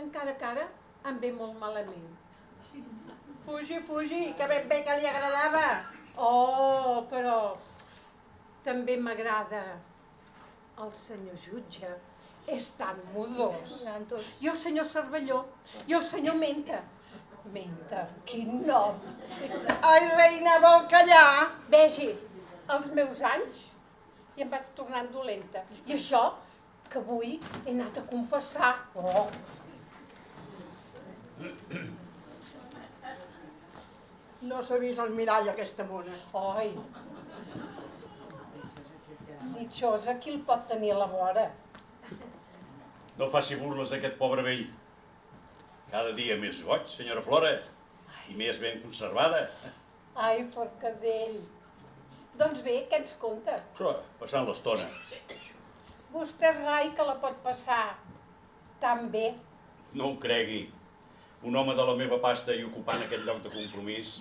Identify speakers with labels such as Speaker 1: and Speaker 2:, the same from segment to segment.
Speaker 1: encara que ara em ve molt malament.
Speaker 2: Fugi, que ben bé que li agradava.
Speaker 1: Oh, però també m'agrada el senyor jutge. És tan modós. I el senyor Cervelló, i el senyor Menta. Menta, quin nom!
Speaker 2: Ai, reina, vol callar?
Speaker 1: Vegi, els meus anys, i em vaig tornant dolenta. I això, que avui he anat a confessar. Oh!
Speaker 2: No s'ha vist al mirall aquesta mona.
Speaker 1: Oi! Ditxosa qui el pot tenir a la vora.
Speaker 3: No faci burles d'aquest pobre vell. Cada dia més goig, senyora Flora, i més ben conservada.
Speaker 1: Ai, Forcadell. Doncs bé, què ens conta?
Speaker 3: Això, passant l'estona.
Speaker 1: Vostè rai que la pot passar tan bé.
Speaker 3: No ho cregui. Un home de la meva pasta i ocupant aquest lloc de compromís.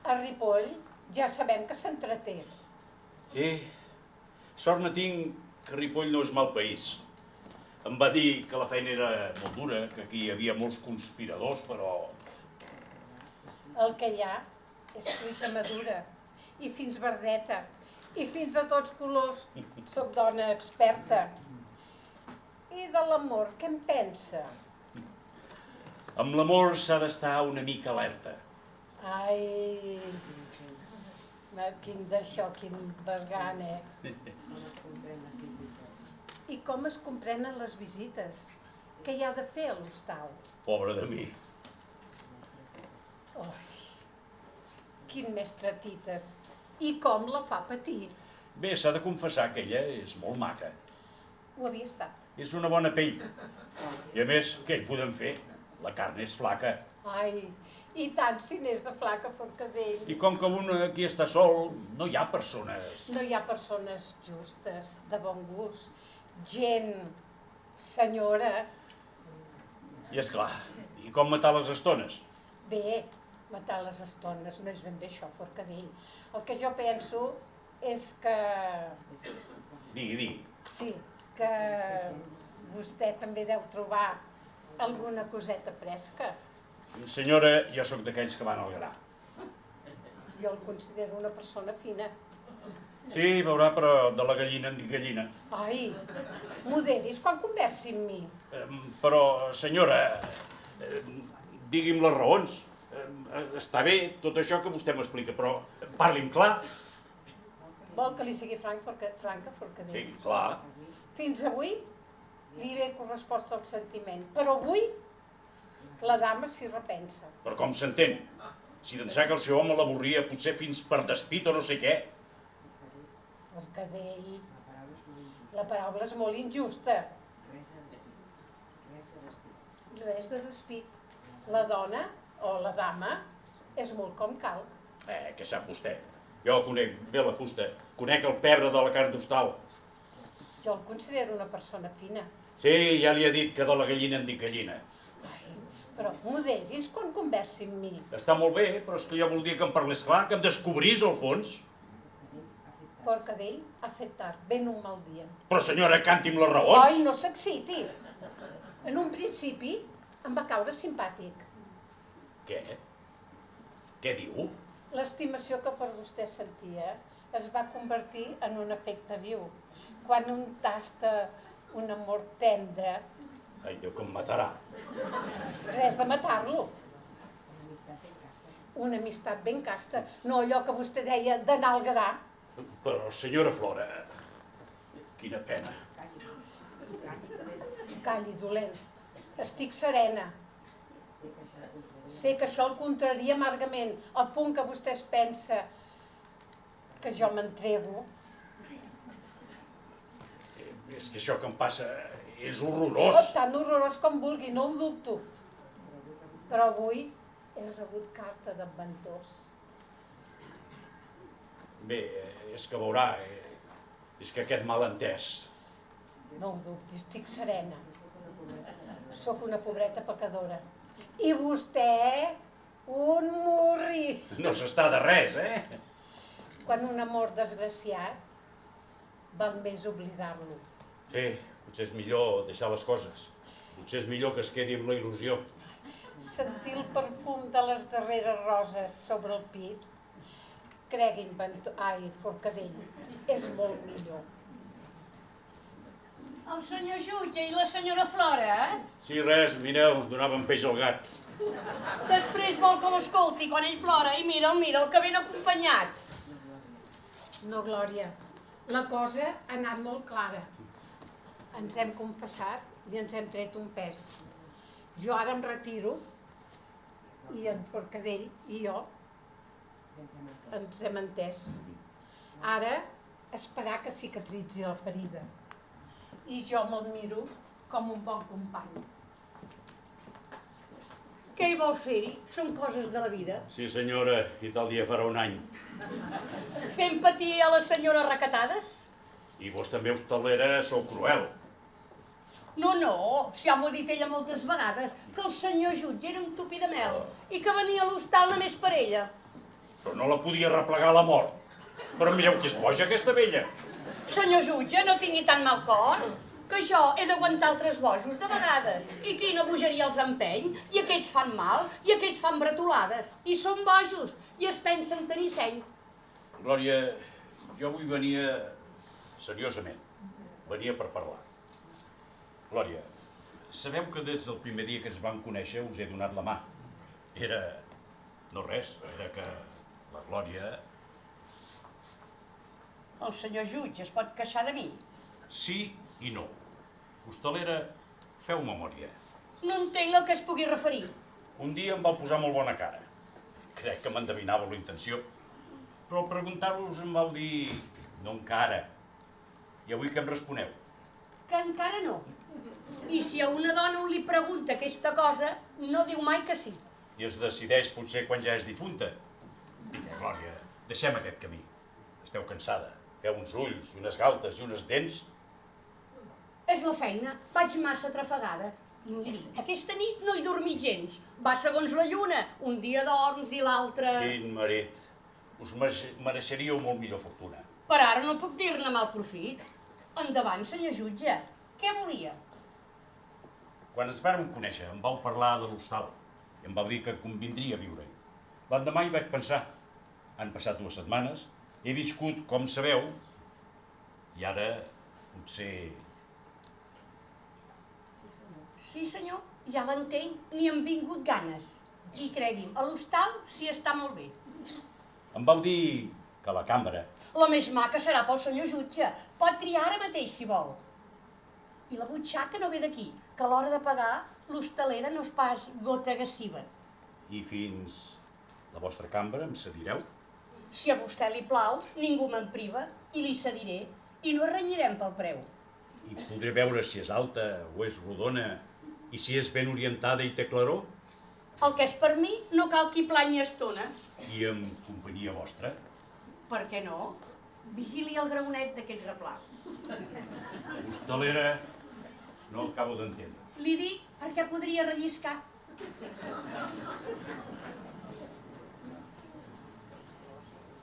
Speaker 1: A Ripoll ja sabem que s'entreté.
Speaker 3: Sí, sort ne tinc que Ripoll no és mal país. Em va dir que la feina era molt dura, que aquí hi havia molts conspiradors, però...
Speaker 1: El que hi ha és fruita madura, i fins verdeta, i fins de tots colors. Soc dona experta. I de l'amor, què en pensa?
Speaker 3: Amb l'amor s'ha d'estar una mica alerta.
Speaker 1: Ai, quin d'això, quin bergan, I com es comprenen les visites? Què hi ha de fer a l'hostal?
Speaker 3: Pobre de mi.
Speaker 1: Ai, quin mestre tites! I com la fa patir?
Speaker 3: Bé, s'ha de confessar que ella és molt maca.
Speaker 1: Ho havia estat.
Speaker 3: És una bona pell. I a més, què hi podem fer? La carn és flaca.
Speaker 1: Ai, i tant si n'és de flaca, Forcadell.
Speaker 3: I com que un aquí està sol, no hi ha persones...
Speaker 1: No hi ha persones justes, de bon gust. Gent, senyora...
Speaker 3: I és clar, i com matar les estones?
Speaker 1: Bé, matar les estones no és ben bé això, Forcadell. El que jo penso és que...
Speaker 3: Digui.
Speaker 1: Sí, que vostè també deu trobar alguna coseta fresca.
Speaker 3: Senyora, jo sóc d'aquells que van al gra.
Speaker 1: Jo el considero una persona fina.
Speaker 3: Sí, veurà, però de la gallina en dic gallina.
Speaker 1: Ai, moderis quan conversi amb mi.
Speaker 3: Però, senyora, digui'm les raons. Està bé tot això que vostè m'explica, però parli'm clar.
Speaker 1: Vol que li sigui franca, Forcadell?
Speaker 3: Sí, clar.
Speaker 1: Fins avui li ve correspost al sentiment, però avui la dama s'hi repensa.
Speaker 3: Però com s'entén? Si d'ençà que el seu home l'avorria, potser fins per despit o no sé què.
Speaker 1: Forcadell, la paraula és molt injusta. Res de despit. La dona, o la dama, és molt com cal.
Speaker 3: Què sap vostè? Jo conec bé la fusta, conec el pebre de la carn d'hostal.
Speaker 1: Jo el considero una persona fina.
Speaker 3: Sí, ja li he dit que de la gallina en dic gallina.
Speaker 1: Ai, però moderis quan conversi amb mi.
Speaker 3: Està molt bé, però és que jo voldria que em parlés clar, que em descobrís al fons.
Speaker 1: Forcadell ha fet tard, ben un mal dia.
Speaker 3: Però senyora, canti'm les raons.
Speaker 1: Ai, no s'exciti. En un principi em va caure simpàtic.
Speaker 3: Què? Què diu?
Speaker 1: L'estimació que per vostè sentia es va convertir en un efecte viu. Quan un tasta un amor tendre...
Speaker 3: Ai, Déu, que em matarà.
Speaker 1: Res de matar-lo. Una amistat ben casta, no allò que vostè deia d'anar al gra.
Speaker 3: Però, senyora Flora, quina pena.
Speaker 1: Calli, dolent. Estic serena. Sé que això el contraria amargament, al punt que vostè es pensa que jo m'entrego.
Speaker 3: És que això que em passa és horrorós.
Speaker 1: Tan horrorós com vulgui, no ho dubto. Però avui he rebut carta d'en Ventós.
Speaker 3: Bé, és que veurà, és que aquest malentès...
Speaker 1: No ho dubti, estic serena. Sóc una pobreta pecadora. I vostè, un murri.
Speaker 3: No s'està de res,
Speaker 1: Quan un amor desgraciat, val més oblidar-lo.
Speaker 3: Sí, potser és millor deixar les coses. Potser és millor que es quedi amb la il·lusió.
Speaker 1: Sentir el perfum de les darreres roses sobre el pit, cregui'm, Forcadell, és molt millor.
Speaker 4: El senyor jutge i la senyora Flora, eh?
Speaker 3: Sí, res, mireu, donaven peix al gat.
Speaker 4: Després vol que l'escolti quan ell plora i mira'l, que ben acompanyat.
Speaker 1: No, Glòria, la cosa ha anat molt clara. Ens hem confessat i ens hem tret un pes. Jo ara em retiro i en Forcadell i jo ens hem entès. Ara, esperar que cicatritzi la ferida. I jo me'l miro com un bon company.
Speaker 4: Què hi vol fer-hi? Són coses de la vida.
Speaker 3: Sí, senyora, i tal dia farà un any.
Speaker 4: Fem patir a les senyores recatades?
Speaker 3: I vos també, hostalera, sou cruel.
Speaker 4: No, si ja m'ho ha dit ella moltes vegades, que el senyor jutge era un tupi de mel i que venia a l'hostal només per ella.
Speaker 3: Però no la podia replegar a la mort. Però mireu que és boja, aquesta vella.
Speaker 4: Senyor jutge, no tingui tan mal cor, que jo he d'aguantar altres bojos de vegades. I quina bogeria els empeny, i aquests fan mal, i aquests fan bretolades, i són bojos, i es pensen tenir seny.
Speaker 3: Glòria, jo avui venia seriosament. Venia per parlar. Glòria, sabeu que des del primer dia que es van conèixer us he donat la mà. Era... no res, era que la Glòria...
Speaker 4: El senyor jutge es pot queixar de mi?
Speaker 3: Sí i no. Hostalera, feu memòria.
Speaker 4: No entenc el que es pugui referir.
Speaker 3: Un dia em vau posar molt bona cara. Crec que m'endevinàveu la intenció. Però al preguntar-vos em vau dir... no encara. I avui què em responeu?
Speaker 4: Que encara no. I si a una dona li pregunta aquesta cosa, no diu mai que sí.
Speaker 3: I es decideix potser quan ja és difunta. Vinga, Glòria, deixem aquest camí. Esteu cansada. Feu uns ulls, i unes galtes, i unes dents.
Speaker 4: És la feina. Vaig massa trafegada. I miri, aquesta nit no he dormit gens. Va segons la lluna. Un dia dorms i l'altre...
Speaker 3: Quin marit. Us mereixeríeu molt millor fortuna.
Speaker 4: Per ara no puc dir-ne mal profit. Endavant, senyor jutge. Què volia?
Speaker 3: Quan ens vàrem conèixer, em vau parlar de l'hostal i em vau dir que convindria viure-hi. L'endemà hi vaig pensar. Han passat 2 setmanes, he viscut, com sabeu, i ara potser...
Speaker 4: Sí, senyor, ja l'entenc, n'hi han vingut ganes. I cregui'm, a l'hostal s'hi està molt bé.
Speaker 3: Em vau dir que a la cambra...
Speaker 4: La més maca serà pel senyor jutge. Pot triar ara mateix, si vol. I la butxaca no ve d'aquí, que a l'hora de pagar l'hostalera no és pas gota agressiva.
Speaker 3: I fins la vostra cambra em cedireu?
Speaker 4: Si a vostè li plau, ningú me'n priva i li cediré i no renyirem pel preu.
Speaker 3: I podré veure si és alta o és rodona i si és ben orientada i té claror?
Speaker 4: El que és per mi no cal que hi planyi estona.
Speaker 3: I en companyia vostra?
Speaker 4: Per què no? Vigili el graonet d'aquest replà.
Speaker 3: Hostalera, no acabo d'entendre.
Speaker 4: Li dic perquè podria relliscar.